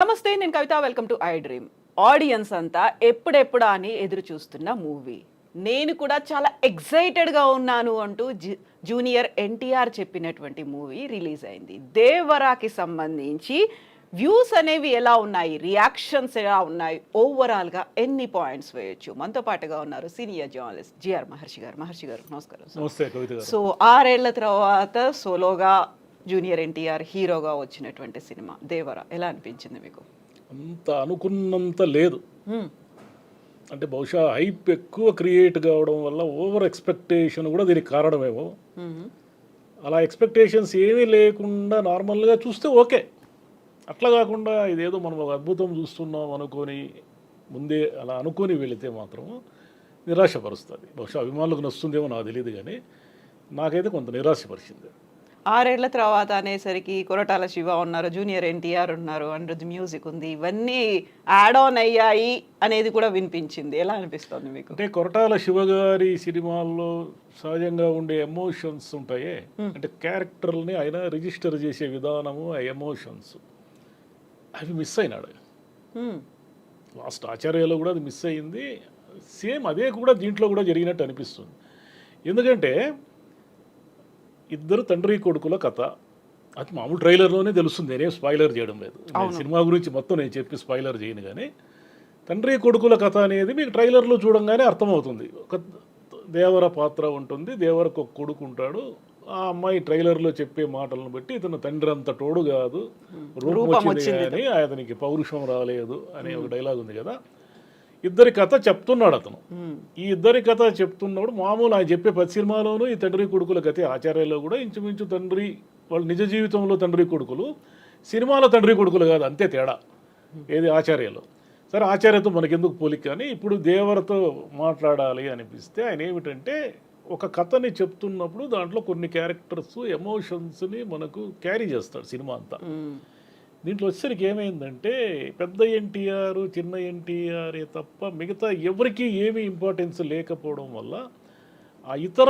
నమస్తే, నేను Kavitha. Welcome to I Dream. Audience అంతా ఎప్పుడెప్పుడా అని ఎదురు చూస్తున్న మూవీ. నేను కూడా చాలా ఎక్సైటెడ్గా ఉన్నాను అంటూ జూనియర్ ఎన్టీఆర్ చెప్పినటువంటి మూవీ రిలీజ్ అయింది. దేవరాకి సంబంధించి వ్యూస్ అనేవి ఎలా ఉన్నాయి, రియాక్షన్స్ ఎలా ఉన్నాయి, ఓవరాల్గా ఎన్ని పాయింట్స్ వేయొచ్చు? మనతో పాటుగా ఉన్నారు సీనియర్ జర్నలిస్ట్ జిఆర్ మహర్షి గారు. మహర్షి గారు నమస్కారం. నమస్తే కవిత గారు. సో 6 ఏళ్ల తర్వాత సోలోగా జూనియర్ ఎన్టీఆర్ హీరోగా వచ్చినటువంటి సినిమా దేవర ఎలా అనిపించింది మీకు? అంత అనుకున్నంత లేదు. అంటే బహుశా హైప్ ఎక్కువ క్రియేట్ కావడం వల్ల ఓవర్ ఎక్స్పెక్టేషన్ కూడా దీనికి కారణమేమో. అలా ఎక్స్పెక్టేషన్స్ ఏమీ లేకుండా నార్మల్గా చూస్తే ఓకే, అట్లా కాకుండా ఇదేదో మనం ఒక అద్భుతం చూస్తున్నాం అనుకొని ముందే అలా అనుకొని వెళితే మాత్రం నిరాశపరుస్తుంది. బహుశా అభిమానులకు నచ్చుతుందేమో నాకు తెలియదు, కానీ నాకైతే కొంత నిరాశపరిచింది. 6 ఏళ్ల తర్వాత అనేసరికి కొరటాల శివ ఉన్నారు, జూనియర్ ఎన్టీఆర్ ఉన్నారు, అనిరుద్ధ్ మ్యూజిక్ ఉంది, ఇవన్నీ యాడ్ ఆన్ అయ్యాయి అనేది కూడా వినిపించింది. ఎలా అనిపిస్తుంది మీకు? అంటే కొరటాల శివ గారి సినిమాల్లో సహజంగా ఉండే ఎమోషన్స్ ఉంటాయే, అంటే క్యారెక్టర్ని ఆయన రిజిస్టర్ చేసే విధానము, ఆ ఎమోషన్స్ అవి మిస్ అయినాడు. లాస్ట్ ఆచార్యలో కూడా అది మిస్ అయింది. సేమ్ అదే కూడా దీంట్లో కూడా జరిగినట్టు అనిపిస్తుంది. ఎందుకంటే ఇద్దరు తండ్రి కొడుకుల కథ, అది మామూలు ట్రైలర్లోనే తెలుస్తుంది. నేనేం స్పాయిలర్ చేయడం లేదు. సినిమా గురించి మొత్తం నేను చెప్పి స్పాయిలర్ చేయను, కానీ తండ్రి కొడుకుల కథ అనేది మీకు ట్రైలర్లో చూడంగానే అర్థమవుతుంది. ఒక దేవర పాత్ర ఉంటుంది, దేవరకు ఒక కొడుకు ఉంటాడు. ఆ అమ్మాయి ట్రైలర్లో చెప్పే మాటలను బట్టి ఇతను తండ్రి అంత తోడు కాదు, రూపం వచ్చింది కానీ అతనికి పౌరుషం రాలేదు అనే ఒక డైలాగ్ ఉంది కదా. ఇద్దరి కథ చెప్తున్నాడు అతను. ఈ ఇద్దరి కథ చెప్తున్నాడు. మామూలు ఆయన చెప్పే 10 సినిమాలోనూ ఈ తండ్రి కొడుకుల కథ. ఆచార్యలో కూడా ఇంచుమించు తండ్రి, వాళ్ళు నిజ జీవితంలో తండ్రి కొడుకులు, సినిమాలో తండ్రి కొడుకులు కాదు, అంతే తేడా. ఏది ఆచార్యలో. సరే, ఆచార్యతో మనకెందుకు పోలిక, కానీ ఇప్పుడు దేవరతో మాట్లాడాలి అనిపిస్తే ఆయన ఏమిటంటే ఒక కథని చెప్తున్నప్పుడు దాంట్లో కొన్ని క్యారెక్టర్స్, ఎమోషన్స్ని మనకు క్యారీ చేస్తాడు సినిమా అంతా. దీంట్లో వచ్చేసరికి ఏమైందంటే పెద్ద ఎన్టీఆర్, చిన్న ఎన్టీఆరే తప్ప మిగతా ఎవరికి ఏమీ ఇంపార్టెన్స్ లేకపోవడం వల్ల ఆ ఇతర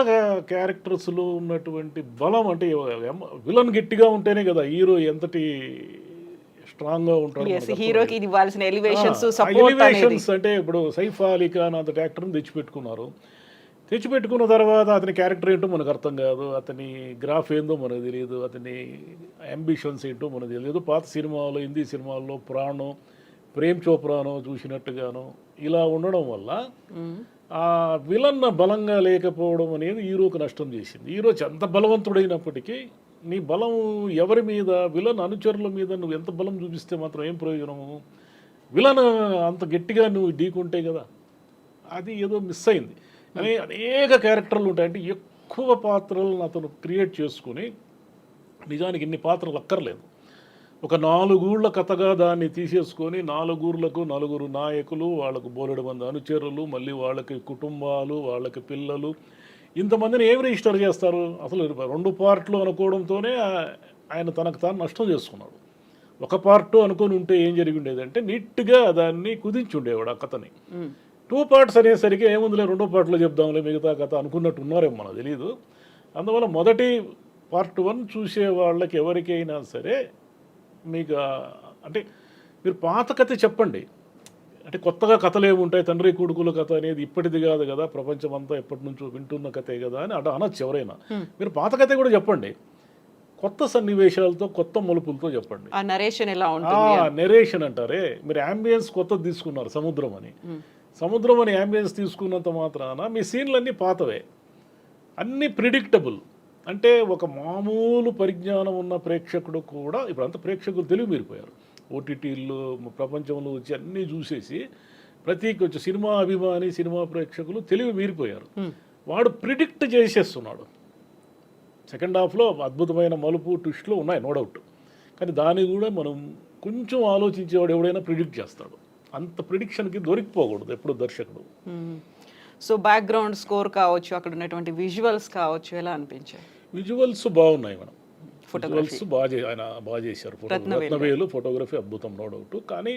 క్యారెక్టర్స్లో ఉన్నటువంటి బలం, అంటే విలన్ గట్టిగా ఉంటేనే కదా హీరో ఎంతటి స్ట్రాంగ్గా ఉంటాడు. హీరోకి ఇవ్వాల్సిన ఎలివేషన్స్, అంటే ఇప్పుడు సైఫ్ అలీ ఖాన్ అంత యాక్టర్ని తెచ్చిపెట్టుకున్న తర్వాత అతని క్యారెక్టర్ ఏంటో మనకు అర్థం కాదు, అతని గ్రాఫ్ ఏందో మనకు తెలియదు, అతని అంబిషన్స్ ఏంటో మనకు తెలియదు. పాత సినిమాలో, హిందీ సినిమాల్లో ప్రాణో, ప్రేమ్ చోప్రానో చూసినట్టుగాను ఇలా ఉండడం వల్ల ఆ విలన్ బలంగా లేకపోవడం అనేది హీరోకి నష్టం చేసింది. హీరో ఎంత బలవంతుడైనప్పటికీ నీ బలం ఎవరి మీద, విలన్ అనుచరుల మీద నువ్వు ఎంత బలం చూపిస్తే మాత్రం ఏం ప్రయోజనము? విలన్ అంత గట్టిగా నువ్వు ఢీకుంటే కదా, అది ఏదో మిస్ అయింది. అని అనేక క్యారెక్టర్లు ఉంటాయి. అంటే ఎక్కువ పాత్రలను అతను క్రియేట్ చేసుకుని, నిజానికి ఇన్ని పాత్రలు అక్కర్లేదు. ఒక 4 ఊళ్ళ కథగా దాన్ని తీసేసుకొని 4 ఊర్లకు 4 నాయకులు, వాళ్ళకు బోలెడు మంది అనుచరులు, మళ్ళీ వాళ్ళకి కుటుంబాలు, వాళ్ళకి పిల్లలు, ఇంతమందిని ఏమి రిజిస్టర్ చేస్తారు? అసలు 2 పార్ట్లు అనుకోవడంతోనే ఆయన తనకు తాను నష్టం చేసుకున్నాడు. ఒక పార్ట్ అనుకొని ఉంటే ఏం జరిగి ఉండేదంటే నీట్గా దాన్ని కుదించి ఉండేవాడు ఆ కథని. 2 పార్ట్స్ అనేసరికి ఏముందిలే 2వ పార్ట్లో చెప్దాంలే మిగతా కథ అనుకున్నట్టు ఉన్నారేమో మనకు తెలియదు. అందువల్ల మొదటి పార్ట్ 1 చూసే వాళ్ళకి ఎవరికైనా సరే మీకు అంటే మీరు పాత కథ చెప్పండి. అంటే కొత్తగా కథలు ఏముంటాయి, తండ్రి కొడుకుల కథ అనేది ఇప్పటిది కాదు కదా, ప్రపంచం అంతా ఎప్పటి నుంచో వింటున్న కథే కదా అని అటు అనొచ్చు ఎవరైనా. మీరు పాత కథ కూడా చెప్పండి, కొత్త సన్నివేశాలతో, కొత్త మలుపులతో చెప్పండి. నెరేషన్ అంటారే, మీరు అంబియన్స్ కొత్తది తీసుకున్నారు, సముద్రం అని అంబియన్స్ తీసుకున్నంత మాత్రాన మీ సీన్లన్నీ పాతవే, అన్నీ ప్రిడిక్టబుల్. అంటే ఒక మామూలు పరిజ్ఞానం ఉన్న ప్రేక్షకుడు కూడా, ఇప్పుడు అంత ప్రేక్షకులు తెలివి మీరిపోయారు. ఓటీటీల్లో ప్రపంచంలో వచ్చి అన్నీ చూసేసి వచ్చి సినిమా అభిమాని, సినిమా ప్రేక్షకులు తెలివి మీరిపోయారు. వాడు ప్రిడిక్ట్ చేసేస్తున్నాడు. సెకండ్ హాఫ్లో అద్భుతమైన మలుపు, ట్విస్ట్లు ఉన్నాయి, నో డౌట్. కానీ దాన్ని కూడా మనం కొంచెం ఆలోచించేవాడు ఎవడైనా ప్రిడిక్ట్ చేస్తాడు. అంత ప్రిడిక్షన్కి దొరికిపోకూడదు ఎప్పుడు దర్శకుడు. సో బ్యాక్గ్రౌండ్ స్కోర్ కావచ్చు, అక్కడ ఉన్నటువంటి విజువల్స్ కావచ్చు, ఎలా అనిపించాయి? విజువల్స్ బాగున్నాయి మేడం, విజువల్స్ ఆయన బాగా చేశారు. రత్నవేలు ఫోటోగ్రఫీ అద్భుతం, నో డౌట్. కానీ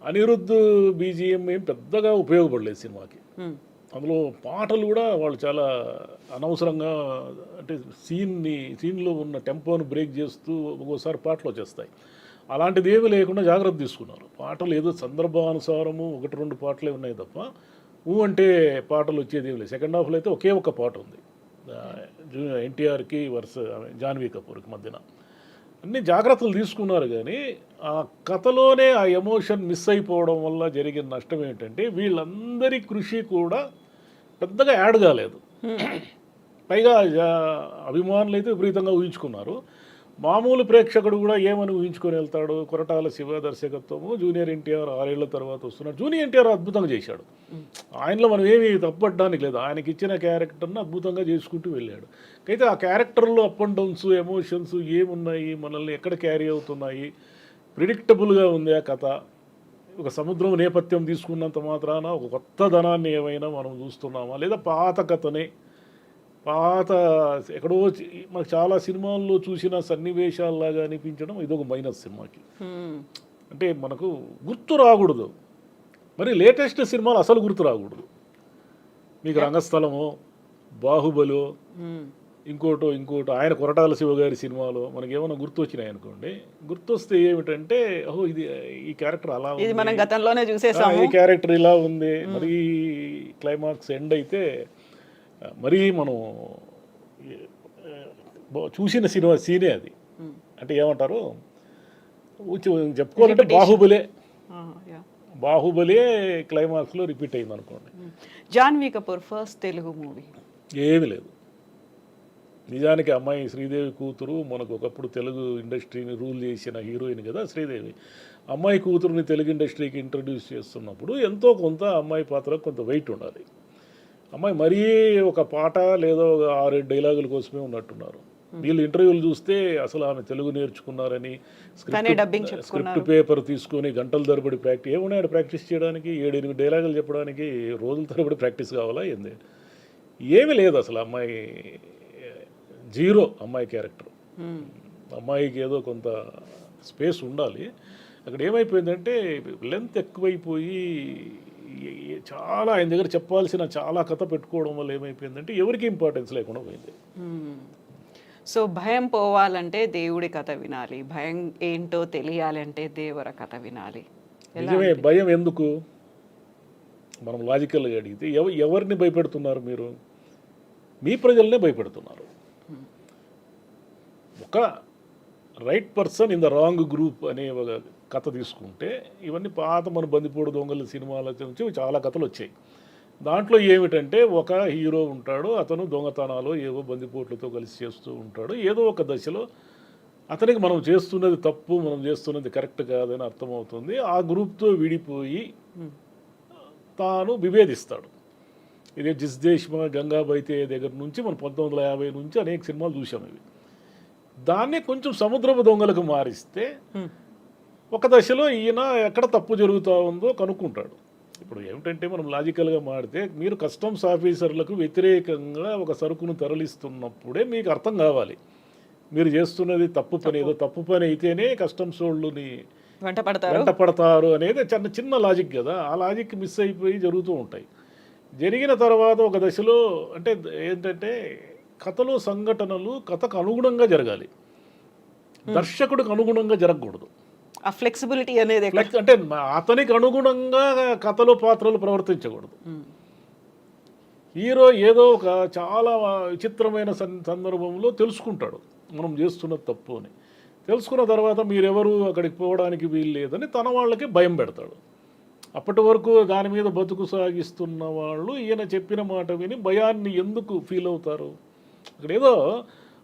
అనిరుద్ధ్ బీజిఎం ఏం పెద్దగా ఉపయోగపడలేదు సినిమాకి. అందులో పాటలు కూడా వాళ్ళు చాలా అనవసరంగా, అంటే సీన్లో ఉన్న టెంపోను బ్రేక్ చేస్తూ ఒక్కోసారి పాటలు వచ్చేస్తాయి. అలాంటిది ఏమీ లేకుండా జాగ్రత్త తీసుకున్నారు. పాటలు ఏదో సందర్భానుసారము 1-2 పాటలే ఉన్నాయి తప్ప అంటే పాటలు వచ్చేది ఏమి లేదు. సెకండ్ హాఫ్లో అయితే ఒకే ఒక్క పాట ఉంది, ఎన్టీఆర్కి జాన్వీ కపూర్కి మధ్యన. అన్ని జాగ్రత్తలు తీసుకున్నారు కానీ ఆ కథలోనే ఆ ఎమోషన్ మిస్ అయిపోవడం వల్ల జరిగిన నష్టం ఏంటంటే వీళ్ళందరి కృషి కూడా పెద్దగా యాడ్ కాలేదు. పైగా అభిమానులు అయితే విపరీతంగా ఊహించుకున్నారు. మామూలు ప్రేక్షకుడు కూడా ఏమని ఊహించుకొని వెళ్తాడు. కొరటాల శివ దర్శకత్వము, జూనియర్ ఎన్టీఆర్ 6 ఏళ్ల తర్వాత వస్తున్నాడు. జూనియర్ ఎన్టీఆర్ అద్భుతంగా చేశాడు, ఆయనలో మనం ఏమీ తప్పట్టడానికి లేదు. ఆయనకి ఇచ్చిన క్యారెక్టర్ను అద్భుతంగా చేసుకుంటూ వెళ్ళాడు. అయితే ఆ క్యారెక్టర్లో అప్ అండ్ డౌన్స్, ఎమోషన్స్ ఏమున్నాయి, మనల్ని ఎక్కడ క్యారీ అవుతున్నాయి, ప్రిడిక్టబుల్గా ఉంది ఆ కథ. ఒక సముద్రం నేపథ్యం తీసుకున్నంత మాత్రాన ఒక కొత్త ధనాన్ని ఏమైనా మనం చూస్తున్నామా, లేదా పాత కథనే ఎక్కడో మనకు చాలా సినిమాల్లో చూసిన సన్నివేశాల్లాగా అనిపించడం ఇదొక మైనస్ సినిమాకి. అంటే మనకు గుర్తు రాకూడదు, మరి లేటెస్ట్ సినిమాలు అసలు గుర్తు రాకూడదు. మీకు రంగస్థలము, బాహుబలి, ఇంకోటో ఆయన కొరటాల శివ గారి సినిమాలో మనకి ఏమైనా గుర్తు వచ్చినాయి అనుకోండి, గుర్తొస్తే ఏమిటంటే ఓహో ఈ క్యారెక్టర్ అలా ఉంది, మనం గతంలోనే చూసేసాము, ఈ క్యారెక్టర్ ఇలా ఉంది. మరి క్లైమాక్స్ ఎండ్ అయితే మరీ మనం చూసిన సినిమా సీనే అది. అంటే ఏమంటారు చెప్పుకోవాలంటే బాహుబలే క్లైమాక్స్లో రిపీట్ అయింది అనుకోండి. జాన్వీ కపూర్ ఫస్ట్ తెలుగు మూవీ ఏమీ లేదు. నిజానికి అమ్మాయి శ్రీదేవి కూతురు, మనకు ఒకప్పుడు తెలుగు ఇండస్ట్రీని రూల్ చేసిన హీరోయిన్ కదా శ్రీదేవి. అమ్మాయి కూతురుని తెలుగు ఇండస్ట్రీకి ఇంట్రడ్యూస్ చేస్తున్నప్పుడు ఎంతో కొంత అమ్మాయి పాత్రకు కొంత వెయిట్ ఉండాలి. అమ్మాయి మరీ ఒక పాట లేదా 6 డైలాగుల కోసమే ఉన్నట్టున్నారు. వీళ్ళు ఇంటర్వ్యూలు చూస్తే అసలు ఆమె తెలుగు నేర్చుకున్నారని, స్క్రిప్ట్ పేపర్ తీసుకొని గంటల తరబడి ప్రాక్టీస్ ఏమున్నాడు ప్రాక్టీస్ చేయడానికి, 7-8 డైలాగులు చెప్పడానికి రోజుల తరబడి ప్రాక్టీస్ కావాలా ఏంది? ఏమీ లేదు అసలు. అమ్మాయి జీరో, అమ్మాయి క్యారెక్టర్. అమ్మాయికి ఏదో కొంత స్పేస్ ఉండాలి. అక్కడ ఏమైపోయిందంటే లెంత్ ఎక్కువైపోయి చాలా ఆయన దగ్గర చెప్పాల్సిన చాలా కథ పెట్టుకోవడం వల్ల ఏమైపోయిందంటే ఎవరికి ఇంపార్టెన్స్ లేకుండా పోయింది. సో భయం పోవాలంటే దేవుడి కథ వినాలి, భయం ఏంటో తెలియాలంటే దేవర కథ వినాలి. నిజమే. భయం ఎందుకు? మనం లాజికల్గా అడిగితే ఎవరిని భయపెడుతున్నారు మీరు? మీ ప్రజల్నే భయపెడుతున్నారు. ఒక right person in the wrong group అనే ఒక కథ తీసుకుంటే ఇవన్నీ పాత మన బందిపోడు దొంగల సినిమాల నుంచి చాలా కథలు వచ్చాయి. దాంట్లో ఏమిటంటే ఒక హీరో ఉంటాడు, అతను దొంగతనాలు ఏవో బందిపోట్లతో కలిసి చేస్తూ ఉంటాడు. ఏదో ఒక దశలో అతనికి మనం చేస్తున్నది తప్పు, మనం చేస్తున్నది కరెక్ట్ కాదని అర్థమవుతుంది. ఆ గ్రూప్తో విడిపోయి తాను విభేదిస్తాడు. ఇదే జిస్ దేశ్మా, గంగాబైతే దగ్గర నుంచి మనం 1950 నుంచి అనేక సినిమాలు చూసాం. ఇవి దాన్ని కొంచెం సముద్రపు దొంగలకు మారిస్తే ఒక దశలో ఈయన ఎక్కడ తప్పు జరుగుతూ ఉందో కనుక్కుంటాడు. ఇప్పుడు ఏమిటంటే మనం లాజికల్గా మాడితే మీరు కస్టమ్స్ ఆఫీసర్లకు వ్యతిరేకంగా ఒక సరుకును తరలిస్తున్నప్పుడే మీకు అర్థం కావాలి మీరు చేస్తున్నది తప్పు పని. ఏదో తప్పు పని అయితేనే కస్టమ్స్ వాళ్ళని వెంట పడతారు అనేది చిన్న లాజిక్ కదా. ఆ లాజిక్ మిస్ అయిపోయి జరుగుతూ ఉంటాయి. జరిగిన తర్వాత ఒక దశలో అంటే ఏంటంటే కథలో సంఘటనలు కథకు అనుగుణంగా జరగాలి, దర్శకుడికి అనుగుణంగా జరగకూడదు. ఆ ఫ్లెక్సిబిలిటీ అనేది అంటే అతనికి అనుగుణంగా కథలో పాత్రలు ప్రవర్తించకూడదు. హీరో ఏదో ఒక చాలా విచిత్రమైన సందర్భంలో తెలుసుకుంటాడు మనం చేస్తున్నది తప్పు అని. తెలుసుకున్న తర్వాత మీరెవరు అక్కడికి పోవడానికి వీలు లేదని తన వాళ్ళకి భయం పెడతాడు. అప్పటి వరకు దాని మీద బతుకు సాగిస్తున్న వాళ్ళు ఈయన చెప్పిన మాట విని భయాన్ని ఎందుకు ఫీల్ అవుతారు? అక్కడ ఏదో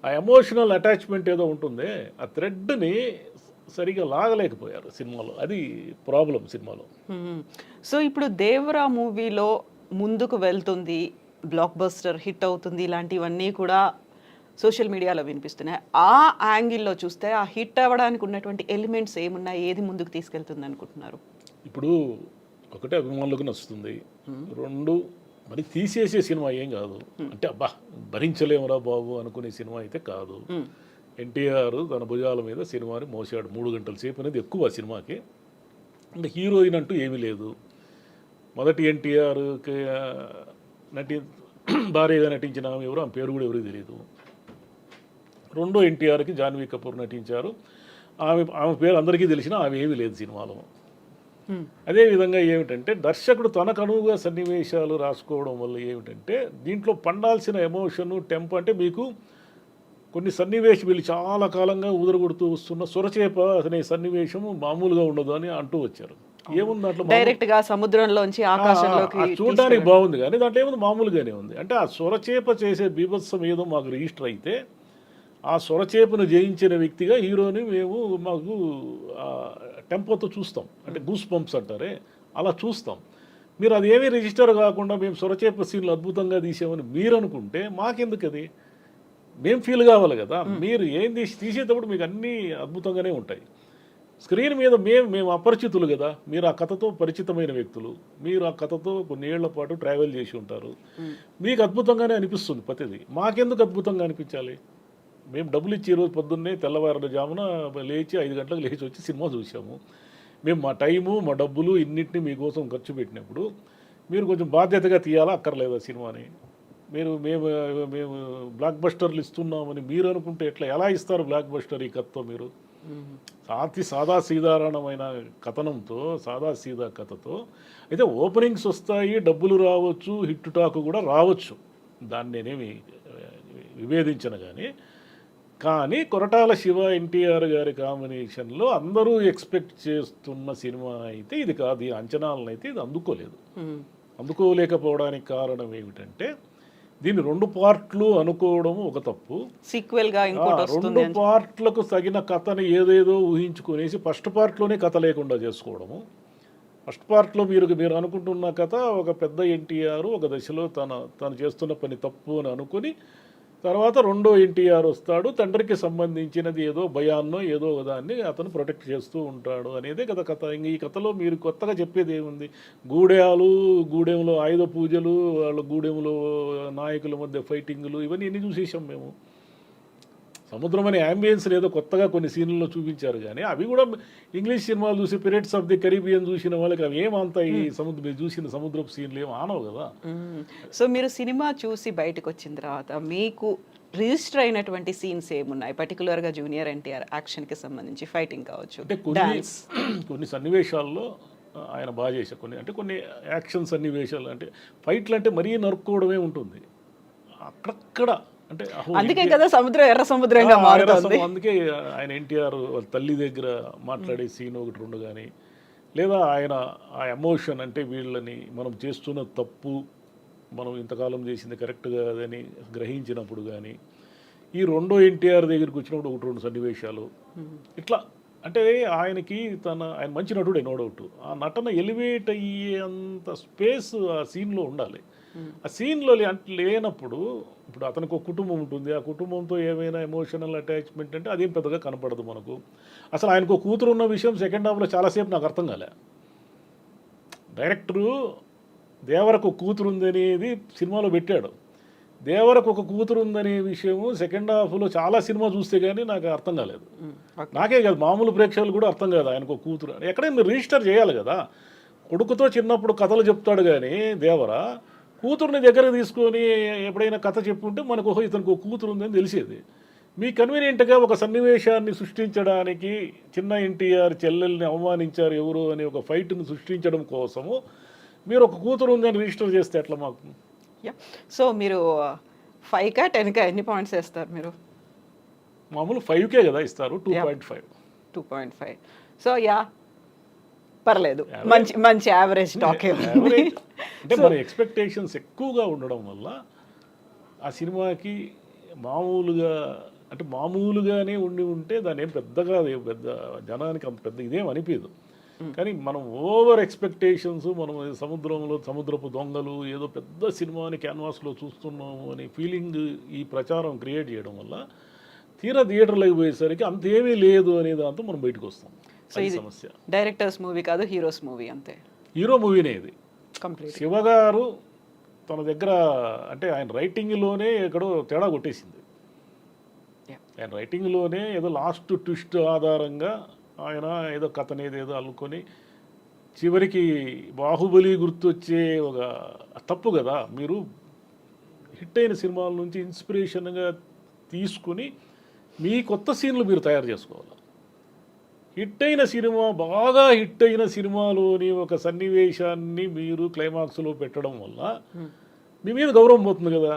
ఆ ఎమోషనల్ అటాచ్మెంట్ ఏదో ఉంటుంది, ఆ థ్రెడ్ని సరిగా లాగలేకపోయారు సినిమాలో. అది ప్రాబ్లం సినిమాలో. సో ఇప్పుడు దేవరా మూవీలో ముందుకు వెళ్తుంది, బ్లాక్ బస్టర్ హిట్ అవుతుంది, ఇలాంటివన్నీ కూడా సోషల్ మీడియాలో వినిపిస్తున్నాయి. ఆ యాంగిల్లో చూస్తే ఆ హిట్ అవ్వడానికి ఉన్నటువంటి ఎలిమెంట్స్ ఏమున్నాయి, ఏది ముందుకు తీసుకెళ్తుంది అనుకుంటున్నారు? ఇప్పుడు ఒకటే అభిమానులకు నచ్చుతుంది, 2 మరి తీసేసే సినిమా ఏం కాదు. అంటే అబ్బా భరించలేమురా బాబు అనుకునే సినిమా అయితే కాదు. ఎన్టీఆర్ తన భుజాల మీద సినిమాని మోసాడు 3 గంటల సేపు అనేది ఎక్కువ సినిమాకి. అంటే హీరోయిన్ అంటూ ఏమీ లేదు. మొదటి ఎన్టీఆర్కి భార్యగా నటించిన ఆమె ఎవరు, ఆమె పేరు కూడా ఎవరికి తెలియదు. రెండో ఎన్టీఆర్కి జాన్వీ కపూర్ నటించారు. ఆమె పేరు అందరికీ తెలిసినా ఆమె ఏమీ లేదు సినిమాలో. Hmm. అదేవిధంగా ఏమిటంటే దర్శకుడు తనకు అనువుగా సన్నివేశాలు రాసుకోవడం వల్ల ఏమిటంటే దీంట్లో పండాల్సిన ఎమోషను టెంపో అంటే మీకు కొన్ని సన్నివేశం వీళ్ళు చాలా కాలంగా ఊదరగొడుతూ వస్తున్న సొరచేప అనే సన్నివేశము మామూలుగా ఉండదు అని అంటూ వచ్చారు. ఏముంది దాంట్లో డైరెక్ట్ గా సముద్రంలోంచి ఆకాశంలోకి చూడడానికి బాగుంది కానీ దాంట్లో ఏముంది మామూలుగానే ఉంది. అంటే ఆ సొరచేప చేసే బీభత్సం ఏదో మాకు రిజిస్టర్ అయితే ఆ సొరచేపను జయించిన వ్యక్తిగా హీరోని మేము మాకు టెంపోతో చూస్తాం, అంటే గూస్ పంప్స్ అంటారే అలా చూస్తాం. మీరు అదేమీ రిజిస్టర్ కాకుండా మేము సొరచేప సీన్లు అద్భుతంగా తీసామని మీరు అనుకుంటే మాకెందుకు అది? మేము ఫీల్ కావాలి కదా. మీరు ఏం తీసేటప్పుడు మీకు అన్నీ అద్భుతంగానే ఉంటాయి. స్క్రీన్ మీద మేము అపరిచితులు కదా, మీరు ఆ కథతో పరిచితమైన వ్యక్తులు, మీరు ఆ కథతో కొన్ని ఏళ్ల పాటు ట్రావెల్ చేసి ఉంటారు, మీకు అద్భుతంగానే అనిపిస్తుంది ప్రతిదీ. మాకెందుకు అద్భుతంగా అనిపించాలి? మేము డబ్బులు ఇచ్చి ఈరోజు పొద్దున్నే తెల్లవారుజామున లేచి 5 గంటలకు లేచి వచ్చి సినిమా చూసాము. మేము మా టైము మా డబ్బులు ఇన్నింటినీ మీకోసం ఖర్చు పెట్టినప్పుడు మీరు కొంచెం బాధ్యతగా తీయాలా అక్కర్లేదా సినిమాని? మేము బ్లాక్ బస్టర్లు ఇస్తున్నామని మీరు అనుకుంటే ఎలా ఇస్తారు బ్లాక్ బస్టర్ ఈ కథతో? మీరు సాదాసీదారణమైన కథనంతో సాదాసీదా కథతో అయితే ఓపెనింగ్స్ వస్తాయి, డబ్బులు రావచ్చు, హిట్ టాక్ కూడా రావచ్చు, దాన్ని నేనేమి విభేదించను. కానీ కొరటాల శివ ఎన్టీఆర్ గారి కాంబినేషన్లో అందరూ ఎక్స్పెక్ట్ చేస్తున్న సినిమా అయితే ఇది కాదు. ఈ అంచనాలను అయితే ఇది అందుకోలేదు. అందుకోలేకపోవడానికి కారణం ఏమిటంటే దీన్ని 2 పార్ట్లు అనుకోవడం ఒక తప్పు. సీక్వెల్ గా ఇంకోటి వస్తుంది. 2 పార్ట్లకు తగిన కథని ఏదేదో ఊహించుకునేసి ఫస్ట్ పార్ట్లోనే కథ లేకుండా చేసుకోవడము. ఫస్ట్ పార్ట్లో మీరు అనుకుంటున్న కథ ఒక పెద్ద ఎన్టీఆర్ ఒక దశలో తను చేస్తున్న పని తప్పు అని అనుకుని తర్వాత రెండో ఎన్టీఆర్ వస్తాడు, తండ్రికి సంబంధించినది ఏదో భయాన్నో ఏదో దాన్ని అతను ప్రొటెక్ట్ చేస్తూ ఉంటాడు అనేదే కదా కథ. ఇంక ఈ కథలో మీరు కొత్తగా చెప్పేది ఏముంది? గూడెంలో ఆయుధ పూజలు, వాళ్ళ గూడెంలో నాయకుల మధ్య ఫైటింగులు, ఇవన్నీ ఎన్ని చూసేసాం మేము. సముద్రం అనే యాంబియన్స్ ఏదో కొత్తగా కొన్ని సీన్లలో చూపించారు కానీ అవి కూడా ఇంగ్లీష్ సినిమాలు చూసి పిరేట్స్ ఆఫ్ ది కరీబియన్ చూసిన వాళ్ళకి అవి ఏమంతా ఈ మీరు చూసిన సముద్రపు సీన్లు ఏం ఆనవు కదా. సో మీరు సినిమా చూసి బయటకు వచ్చిన తర్వాత మీకు రిజిస్టర్ అయినటువంటి సీన్స్ ఏమున్నాయి? పర్టికులర్గా జూనియర్ ఎన్టీఆర్ యాక్షన్కి సంబంధించి ఫైటింగ్ కావచ్చు, అంటే కొన్ని సన్నివేశాల్లో ఆయన బాగా చేశారు. కొన్ని యాక్షన్ సన్నివేశాలు అంటే ఫైట్లు అంటే మరీ నరుక్కోవడమే ఉంటుంది అక్కడక్కడ. అంటే అందుకే కదా సముద్రం ఎర్ర సముద్రంగా మారుతుంది. అందుకే ఆయన ఎన్టీఆర్ వాళ్ళ తల్లి దగ్గర మాట్లాడే సీన్ 1-2 కానీ, లేదా ఆయన ఆ ఎమోషన్ అంటే వీళ్ళని మనం చేస్తున్న తప్పు మనం ఇంతకాలం చేసింది కరెక్ట్ కాదని గ్రహించినప్పుడు కానీ, ఈ రెండో ఎన్టీఆర్ దగ్గరికి వచ్చినప్పుడు 1-2 సన్నివేశాలు ఇట్లా. అంటే ఆయన మంచి నటుడే, నో డౌట్. ఆ నటన ఎలివేట్ అయ్యేంత స్పేస్ ఆ సీన్లో ఉండాలి. ఆ సీన్లో లేనప్పుడు ఇప్పుడు అతనికి ఒక కుటుంబం ఉంటుంది, ఆ కుటుంబంతో ఏమైనా ఎమోషనల్ అటాచ్మెంట్ అంటే అదేం పెద్దగా కనపడదు మనకు. అసలు ఆయనకు కూతురు ఉన్న విషయం సెకండ్ హాఫ్లో చాలాసేపు నాకు అర్థం కాలే. డైరెక్టరు దేవరకు కూతురు ఉందనేది సినిమాలో పెట్టాడు. దేవరకు ఒక కూతురు ఉందనే విషయము సెకండ్ హాఫ్లో చాలా సినిమా చూస్తే కానీ నాకు అర్థం కాలేదు. నాకే కాదు, మామూలు ప్రేక్షకులు కూడా అర్థం కాదు ఆయనకు కూతురు. ఎక్కడైనా మీరు రిజిస్టర్ చేయాలి కదా. కొడుకుతో చిన్నప్పుడు కథలు చెప్తాడు కానీ దేవర కూతురుని దగ్గర తీసుకొని ఎప్పుడైనా కథ చెప్పుంటే మనకు ఇతనికి ఒక కూతురు ఉందని తెలిసేది. మీ కన్వీనియంట్గా ఒక సన్నివేశాన్ని సృష్టించడానికి చిన్న ఎన్టీఆర్ చెల్లెల్ని అవమానించారు ఎవరు అనే ఒక ఫైట్ని సృష్టించడం కోసము మీరు ఒక కూతురు ఉందని రిజిస్టర్ చేస్తే ఎట్లా మాకు? సో మీరు 5కా 10కా ఎన్ని పాయింట్స్ వేస్తారు మీరు? మామూలు 5కే కదా ఇస్తారు, 2.5. సో పర్లేదు, మంచి యావరేజ్ టాక్. అంటే మన ఎక్స్పెక్టేషన్స్ ఎక్కువగా ఉండడం వల్ల ఆ సినిమాకి మామూలుగానే ఉంటే దాని ఏం పెద్దగా పెద్ద జనానికి అంత పెద్ద ఇదేం అనిపించదు. కానీ మనం ఓవర్ ఎక్స్పెక్టేషన్స్, మనం సముద్రపు దొంగలు ఏదో పెద్ద సినిమాని క్యాన్వాస్లో చూస్తున్నాము అనే ఫీలింగ్ ఈ ప్రచారం క్రియేట్ చేయడం వల్ల తీరా థియేటర్లోకి పోయేసరికి అంతేమీ లేదు అనే దాంతో మనం బయటకు వస్తాం. సమస్య డైరెక్టర్స్ మూవీ కాదు, హీరోస్ మూవీ అంతే. హీరో మూవీనే ఇది కంప్లీట్. శివగారు తన దగ్గర అంటే ఆయన రైటింగ్లోనే ఎక్కడో తేడా కొట్టేసింది. ఆయన రైటింగ్లోనే ఏదో లాస్ట్ ట్విస్ట్ ఆధారంగా ఆయన ఏదో కథనేదేదో అల్లుకొని చివరికి బాహుబలి గుర్తొచ్చే ఒక తప్పు కదా. మీరు హిట్ అయిన సినిమాల నుంచి ఇన్స్పిరేషన్గా తీసుకుని మీ కొత్త సీన్లు మీరు తయారు చేసుకోవాలి. హిట్ అయిన సినిమా, బాగా హిట్ అయిన సినిమాలోని ఒక సన్నివేశాన్ని మీరు క్లైమాక్స్లో పెట్టడం వల్ల మీ మీద గౌరవం పోతుంది కదా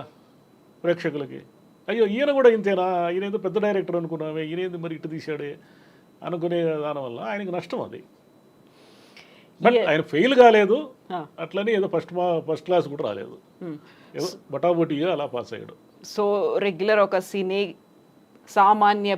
ప్రేక్షకులకి. అయ్యో ఈయన కూడా ఇంతేనా, ఈయన ఏదో పెద్ద డైరెక్టర్ అనుకున్నామే, ఈయన ఏంది మరి ఇటు తీశాడే అనుకునే దానివల్ల ఆయనకి నష్టం అది. బట్ ఆయన ఫెయిల్ కాలేదు, అట్లని ఏదో ఫస్ట్ క్లాస్ కూడా రాలేదు, ఏదో బటాబొటిగా అలా పాస్ అయ్యాడు. సో రెగ్యులర్ ఒక సినీ సామాన్య